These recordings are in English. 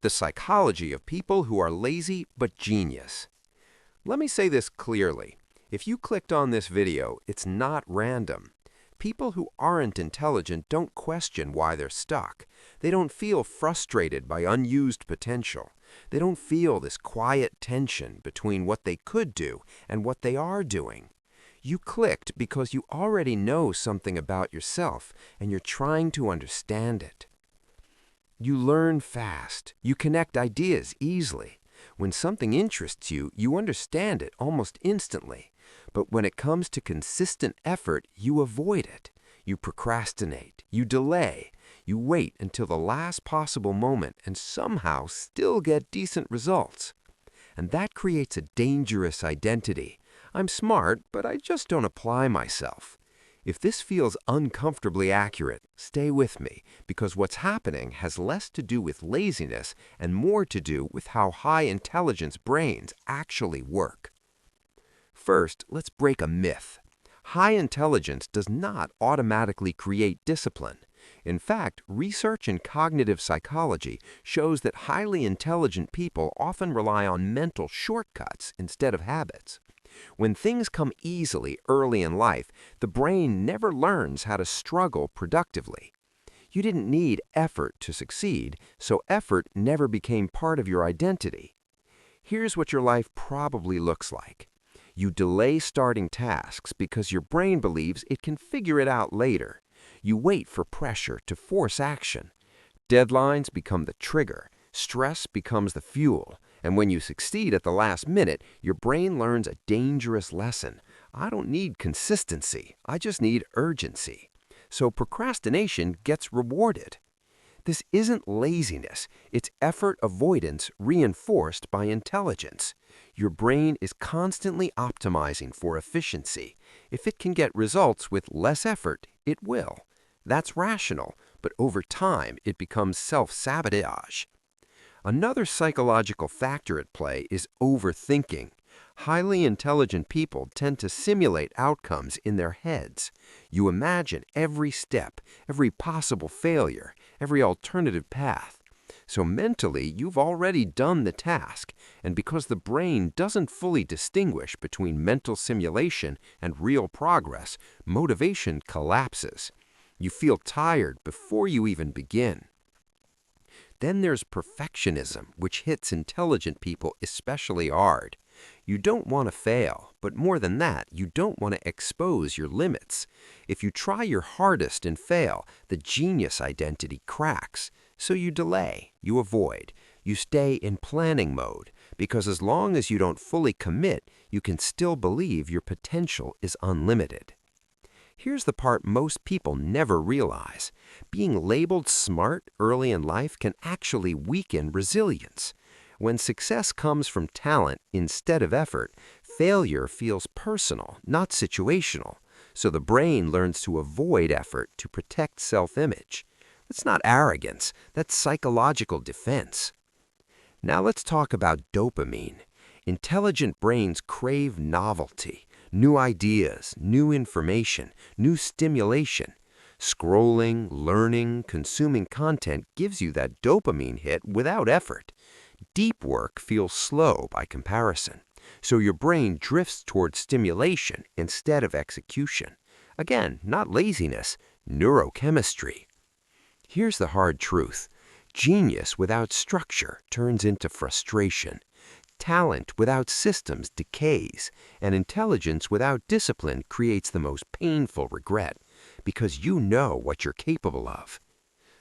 The psychology of people who are lazy but genius. Let me say this clearly. If you clicked on this video, it's not random. People who aren't intelligent don't question why they're stuck. They don't feel frustrated by unused potential. They don't feel this quiet tension between what they could do and what they are doing. You clicked because you already know something about yourself and you're trying to understand it. You learn fast. You connect ideas easily. When something interests you, you understand it almost instantly. But when it comes to consistent effort, you avoid it. You procrastinate. You delay. You wait until the last possible moment and somehow still get decent results. And that creates a dangerous identity. I'm smart, but I just don't apply myself. If this feels uncomfortably accurate, stay with me, because what's happening has less to do with laziness and more to do with how high-intelligence brains actually work. First, let's break a myth. High intelligence does not automatically create discipline. In fact, research in cognitive psychology shows that highly intelligent people often rely on mental shortcuts instead of habits. When things come easily early in life, the brain never learns how to struggle productively. You didn't need effort to succeed, so effort never became part of your identity. Here's what your life probably looks like. You delay starting tasks because your brain believes it can figure it out later. You wait for pressure to force action. Deadlines become the trigger. Stress becomes the fuel. And when you succeed at the last minute, your brain learns a dangerous lesson. I don't need consistency. I just need urgency. So procrastination gets rewarded. This isn't laziness. It's effort avoidance reinforced by intelligence. Your brain is constantly optimizing for efficiency. If it can get results with less effort, it will. That's rational, but over time, it becomes self-sabotage. Another psychological factor at play is overthinking. Highly intelligent people tend to simulate outcomes in their heads. You imagine every step, every possible failure, every alternative path. So mentally, you've already done the task, and because the brain doesn't fully distinguish between mental simulation and real progress, motivation collapses. You feel tired before you even begin. Then there's perfectionism, which hits intelligent people especially hard. You don't want to fail, but more than that, you don't want to expose your limits. If you try your hardest and fail, the genius identity cracks. So you delay, you avoid, you stay in planning mode, because as long as you don't fully commit, you can still believe your potential is unlimited. Here's the part most people never realize. Being labeled smart early in life can actually weaken resilience. When success comes from talent instead of effort, failure feels personal, not situational. So the brain learns to avoid effort to protect self-image. That's not arrogance, that's psychological defense. Now let's talk about dopamine. Intelligent brains crave novelty. New ideas, new information, new stimulation. Scrolling, learning, consuming content gives you that dopamine hit without effort. Deep work feels slow by comparison, so your brain drifts towards stimulation instead of execution. Again, not laziness, neurochemistry. Here's the hard truth. Genius without structure turns into frustration. Talent without systems decays, and intelligence without discipline creates the most painful regret, because you know what you're capable of.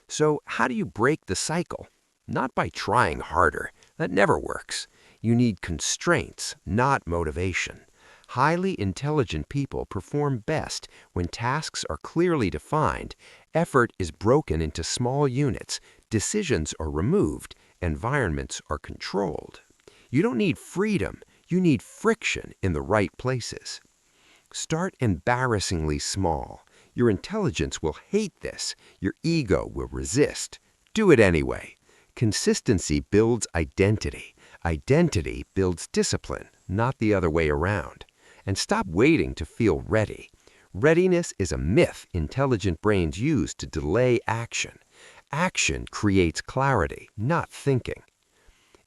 So how do you break the cycle? Not by trying harder. That never works. You need constraints, not motivation. Highly intelligent people perform best when tasks are clearly defined, effort is broken into small units, decisions are removed, environments are controlled. You don't need freedom, you need friction in the right places. Start embarrassingly small. Your intelligence will hate this. Your ego will resist. Do it anyway. Consistency builds identity. Identity builds discipline, not the other way around. And stop waiting to feel ready. Readiness is a myth intelligent brains use to delay action. Action creates clarity, not thinking.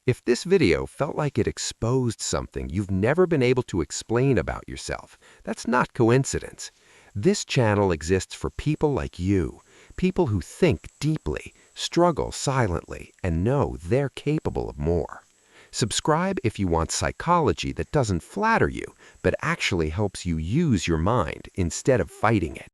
If this video felt like it exposed something you've never been able to explain about yourself, that's not coincidence. This channel exists for people like you, people who think deeply, struggle silently, and know they're capable of more. Subscribe if you want psychology that doesn't flatter you, but actually helps you use your mind instead of fighting it.